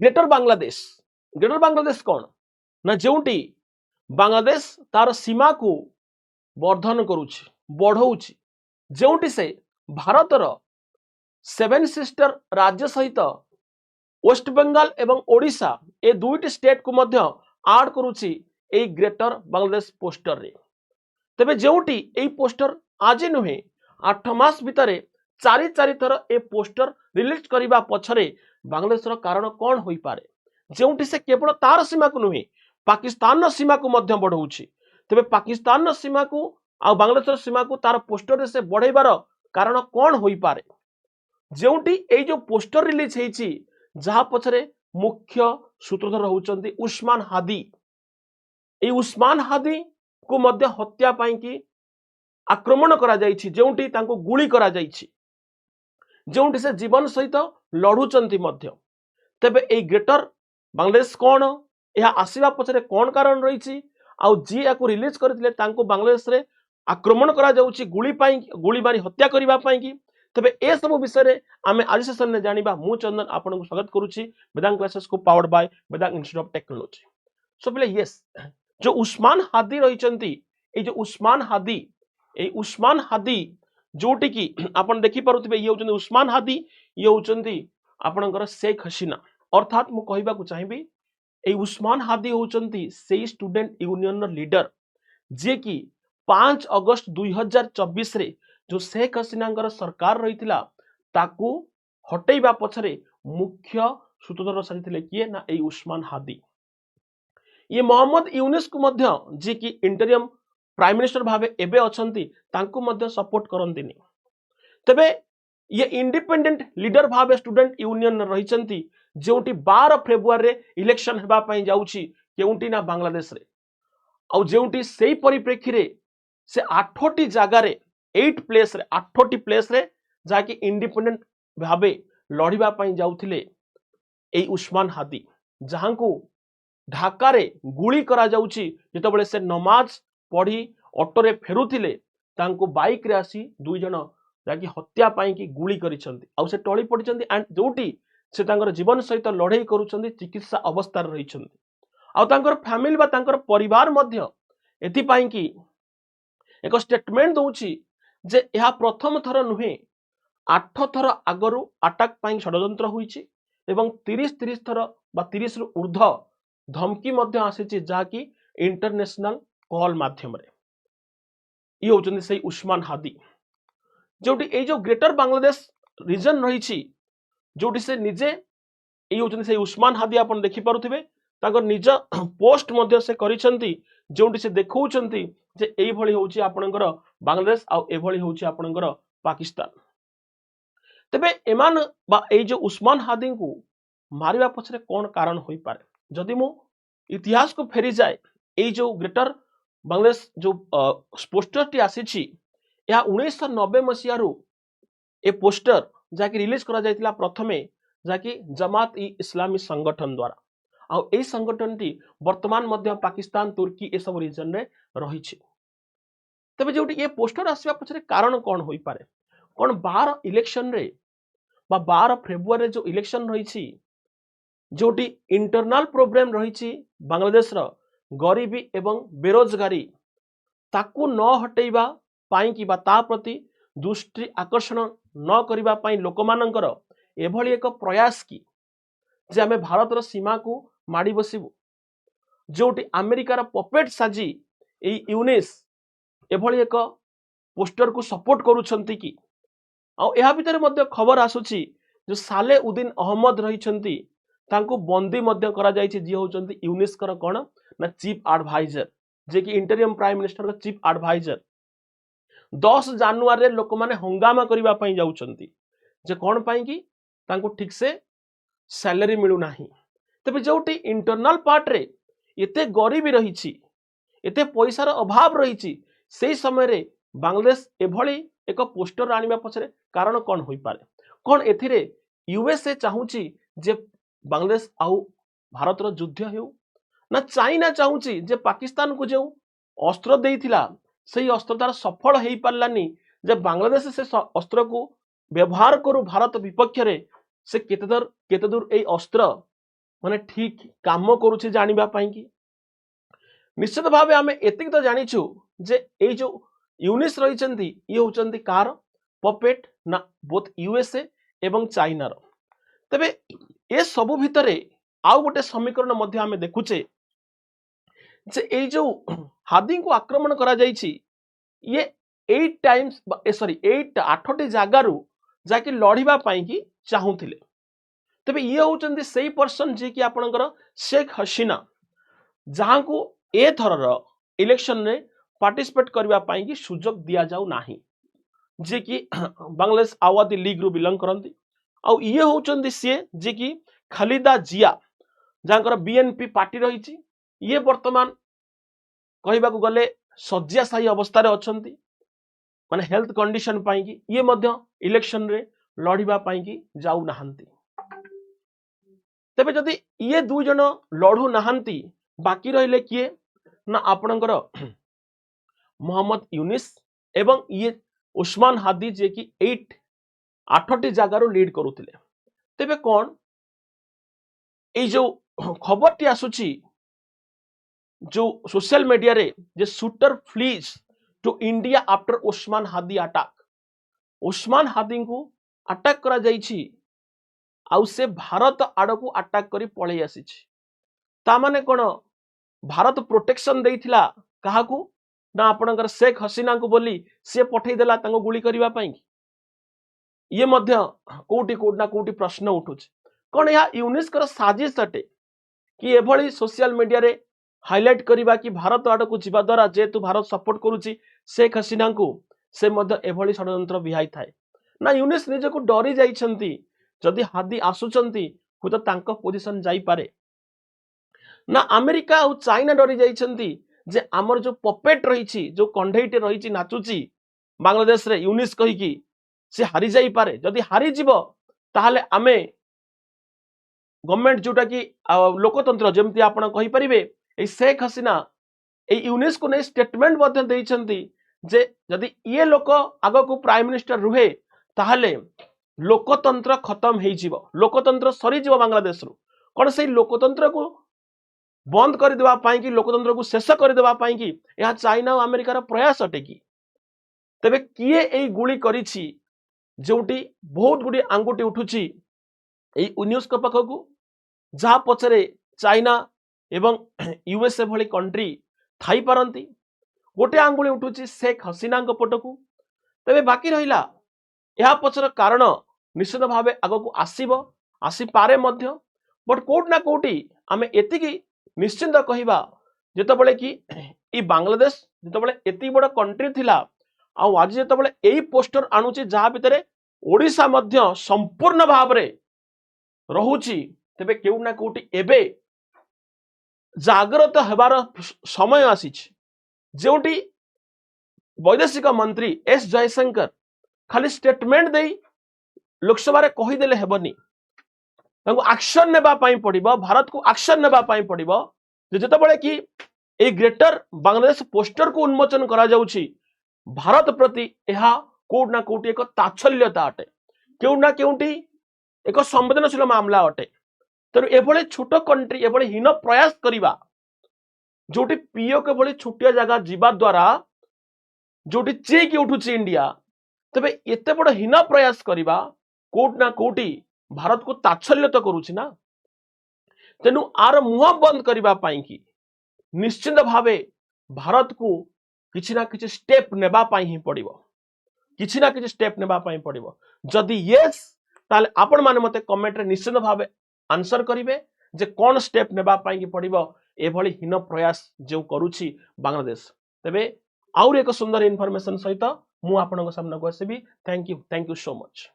Greater Bangladesh कौन ना जोटी बांग्लादेश तार सीमा को वर्धन करुछि बढ़ौछि जोटी से भारतर 7 सिस्टर राज्य सहित वेस्ट बेंगल एवं ओडिशा ए दुईटी स्टेट को मध्य आड करुछि ए ग्रेटर बांग्लादेश पोस्टर रे। तेबे जोटी ए पोस्टर आज नुहे 8 मास भितर चारि थर ए पोस्टर रिलीज करबा पछरे बांग्लादेशर कारण कौन होई पारे जोटी से केवल तार सीमा को नुहे पाकिस्तान सीमा को मध्य बढ़ौछि। तेबे पाकिस्तान सीमा को आ बांग्लादेश सीमा को तार पोस्टर रे से बढ़ेबार कारण कौन होई पारे जोटी ए जो पोस्टर रिलीज हेछि जहा पछरे मुख्य सूत्रधर होउचंती उस्मान हादी। ए उस्मान हादी को मध्य हत्या पाई कि आक्रमण करा जाइछि जोटी तांको गुली करा जाइछि जोटी से जीवन सहित लढुचंती मध्य। तेबे ए ग्रेटर बांग्लादेश कौन यह आसीबा पछरे कौन कारण रहिछि आ जी याकू रिलीज करथिले तांको बांग्लादेश रे आक्रमण करा जाउछि गुली मारी हत्या करिबा पाई कि। तेबे ए सब विषय आम आज सेशन में जानिबा मु चंदन आपन को स्वागत करूछि वेदांत क्लासेस को powered by Vedant institute of technology. So पहले यस जो उस्मान हादी रहिचंती ए जो उस्मान हादी जोटी की आपन देखि पारुथिबे ये होचंती उस्मान हादी ये होचंती आपनकर शेख हसीना अर्थात मु कहबा को चाहिबी ए उस्मान हादी होचंती सेई स्टूडेंट यूनियन लीडर जे कि 5 अगस्त 2024 रे जो शेख हसीना सरकार रही ताकू हटेबा पछरे मुख्य सूत्रधर साजिथिले किए ना ए उस्मान हादी। ये मोहम्मद यूनुस को मध्य जे कि इंटरियम प्राइम मिनिस्टर भावे एबे अछंती तांको मध्य सपोर्ट करंतिनी। तबे ये इंडिपेंडेंट लीडर भावे स्टूडेंट यूनियन रहिचंती जोटी 12 फेब्रुआरी रे इलेक्शन हेबा पई जाउची केउंटी ना बांग्लादेश रे आ जोटी सेही परिप्रेक्षी रे से 8टी जगह रे 8 प्लेस रे जाके इंडिपेंडेंट भावे लड़िबा पई जाउथिले ए उस्मान हादी जहां को ढाका रे गुली करा जाउची जेतबेले से नमाज पढ़ी ऑटो रे फेरुथिले तांको बाइक रे आसी दुई जन जाकी हत्या पाई कि गुली करिसंती आ से टळी पडिसंती एंड जोटी से तांकर जीवन सहित लड़ाई करूछंती चिकित्सा अवस्था रे रहिसंती आ तांकर फैमिली बा तांकर परिवार मध्य एथि पाई कि एक स्टेटमेंट दउची जे यह प्रथम थर नुहे 8 थर आगरु अटैक पाई षडयंत्र होईची एवं 30 थर बा 30 रु ऊर्ध्व धमकी मध्य आसीची जाकी इंटरनेशनल कॉल माध्यम रे। ये होचंदी सेही उस्मान हादी जोटी ए जो ग्रेटर बांग्लादेश रीजन रहिची जोटी से निजे ए होचंदी सेही उस्मान हादी आपण देखि पारुथिबे ताकर निज पोस्ट मध्य से करिसंती जोटी से देखौचंती जे एई भली होची आपनकर बांग्लादेश आ ए भली होची आपनकर पाकिस्तान। तबे एमान बा ए जो उस्मान हादी को मारिबा पछरे कोन कारण होई पारे जदि मु इतिहास को फेरी जाए ए जो ग्रेटर बांग्लादेश जो पोस्टर टी आसीची या 1990 मसिया रु ए पोस्टर जाकी रिलीज करा जायतिला प्रथमे जाकी जमात इ इस्लामी संगठन द्वारा आ ए संगठन टी वर्तमान मध्य पाकिस्तान तुर्की ए सब रीजन रे रहिछि। तबे जोटी ए पोस्टर आसीबा पछरे कारण कोन होई पारे कोन 12 इलेक्शन रे बा 12 फेब्रुआरी जो इलेक्शन रहिछि जोटी इंटरनल प्रॉब्लम रहिछि बांग्लादेश रो गरीबी एवं बेरोजगारी ताकू न हटेइबा पाई कि बा ता प्रति दृष्टि आकर्षण न करिबा पाई लोकमानंकर एभली एक प्रयास की जे आमे भारत रो सीमा को माडी बसिबु जोटी अमेरिकार पपेट साजी ए यूनिस एभली एक पोस्टर को सपोर्ट करूछंती कि आ एहा भितर मध्य खबर आसुची जो साले उद्दीन अहमद रहिछंती तांको बंदी मध्य करा जायछि जे होचंती यूनिस कर कोन ना चीफ एडवाइजर जे कि इंटरियम प्राइम मिनिस्टर का चीफ एडवाइजर 10 जनवरी रे लोक माने हंगामा करिबा पई जाउछंती जे कोन पई कि तांको ठीक से सैलरी मिलु नाही। तबे जोटी इंटरनल पार्ट रे एते गरीबी रहिछि एते पैसार अभाव रहिछि सेही समय रे बांग्लादेश एभली एक पोस्टर आनिबा पछरे कारण कोन होई पारे कोन एथिरे यूएसए चाहूची जे बांग्लादेश आउ भारत रो युद्ध हेउ ना चाइना चाहूची जे पाकिस्तान को जो अस्त्र देइथिला सही अस्त्र तार सफल हेई पारलानी जे बांग्लादेश से अस्त्र को व्यवहार करू भारत विपक्ष रे से केते दूर ए अस्त्र माने ठीक काम करूछि जानिबा पाई कि निश्चित भाव आम एतिक तो जानिछु जे ए जो यूनिस रही ये होचंती कार पपेट ना बोथ यूएसए एवं चाइना रो तबे ए सबु भितरे आउ गोटे समीकरण मध्य आम देखुचे जे ए जो हादी को आक्रमण करा जाइछि ये 8 टाइम्स सॉरी 8 जगारू जाकि लड़िबा पाई कि चाहूथिले तबे ये होचंती सेही पर्सन जे कि आपनकर शेख हसीना जहां को ए थरर इलेक्शन रे पार्टिसिपेट करबा पाई कि सुजोग दिया जाऊ नाही जे कि बांग्लादेश आवादी लीग रु बिलोंग करंती आ ये होचंती से जे कि खालिदा जिया जहांकर बीएनपी पार्टी रही ये वर्तमान कहबा को गले शज्याशायी अवस्था रे अछंती माने हेल्थ कंडीशन पाई कि ये मध्य इलेक्शन रे लड़िबा पाई कि जाऊ नाहंती तबे जदि ये दु जन लड़ू नाहंती बाकी रहिले किए ना आपणकर मोहम्मद यूनिस एवं ये उस्मान हादी जे कि 8 जगार लीड करुथिले तेबे कौन ए जो खबर टी आसुची जो सोशल मीडिया रे जे shooter flees to India after Usman Hadi attack Usman Hadi को अटैक करा जाइछि आउ से भारत आड़कू अटैक करी पळै आसीछि ता माने कोन भारत प्रोटेक्शन देइथिला काहाकू ना आपणकर शेख हसीना को बोली से पठै देला तांको गुली करिवा पाई ये मध्य कोटी कोट ना कोटी प्रश्न उठुछ कोन या यूनिस्कर साजिश अटे कि एभली सोशल मीडिया रे हाइलाइट करिबा कि भारत आड़कू जिबा द्वारा जेतु भारत सपोर्ट करूची शेख हसीना को से मध्य एभली षडयंत्र बिहाई थाए ना यूनिस निज को डरी जाइछंती जदि हादी आसुचंती हुत तांको पोजीशन जाई पारे ना अमेरिका और चाइना डरी जाइछंती जे हमर जो पपेट रही जो कंढईटे रही नाचुची बांग्लादेश रे यूनिस कही कि से हारी जाई पारे जदि हारी जीवो ताहले आमे गवर्नमेंट जोटा कि लोकतंत्र जेमती आपण कहि परिबे ए शेख हसीना ए यूनिस को नै स्टेटमेंट मध्ये देइछंती जे जदि ये लोक आगो को प्राइम मिनिस्टर रुहे ताहले लोकतंत्र खत्म हे जीवो लोकतंत्र सरी जीवो बांग्लादेश रु कोन से लोकतंत्र को बंद कर देवा पाई कि लोकतंत्र को शेष कर देवा पाई कि यह चाइना और अमेरिकार प्रयास अटे कि तबे किए ए गुली करिछि जोटी बहुत गुडी आंगुटी उठुछि ए यूनिस को पाखकू जहा पछरे चाइना एवं यूएसए भली कंट्री थाई पारंती गोटे आंगुली उठुछि शेख हसीना पटकू तबे बाकी रहिला यह पछर कारण निश्चित भावे आगकू आसीबो आसी पारे मध्य बट कोट ना कोटी आमे एतिकी निश्चिंत कहिबा जेतबेले कि ई बांग्लादेश जेतबेले एति बड़ कंट्री थिला आ आज जेतबेले एई पोस्टर आणुची जहा भितरे ओडिसा मध्य संपूर्ण भाव रे रहुची तबे केउ ना कोटी एबे जागृत हेबार समय आसीछि जेउटी वैदेशिक मंत्री एस जयशंकर खाली स्टेटमेंट देई लोकसभा रे कहि देले हेबनी एक्शन नेबा पाई पड़िबो भारत को एक्शन नेबा पाई पड़िबो जेतेबेले कि ए ग्रेटर बांग्लादेश पोस्टर को उन्मोचन करा जाउछि भारत प्रति एहा कोड ना कोटी एक ताच्छल्यता अटे केउ ना केउटी एक संवेदनशील मामला अटे तर एभले छोट कंट्री एभले हीन प्रयास करिबा जोटी पीओ के भली छोटिया जगह जीवा द्वारा जोटी चेक उठुछि इंडिया तबे एते बड़ हीन प्रयास करिबा कोट ना कोटी भारत को ताच्छल्य तो करूछि ना तेनु आर मुह बंद करबा पाई कि निश्चित भावे भारत को किछि ना किछि स्टेप नेबा पाई ही पड़िबो किछि ना किछि स्टेप नेबा पाई पड़िबो जदि यस ताले आपण माने मते कमेंट रे निश्चित भावे आंसर करिवे जे कोन स्टेप नेबा पाई कि पड़िबो एभली हीन प्रयास जो करूछि बांग्लादेश तबे आउर एक सुंदर इन्फॉर्मेशन सहित मु आपनक सामने को आसीबी थैंक यू सो मच।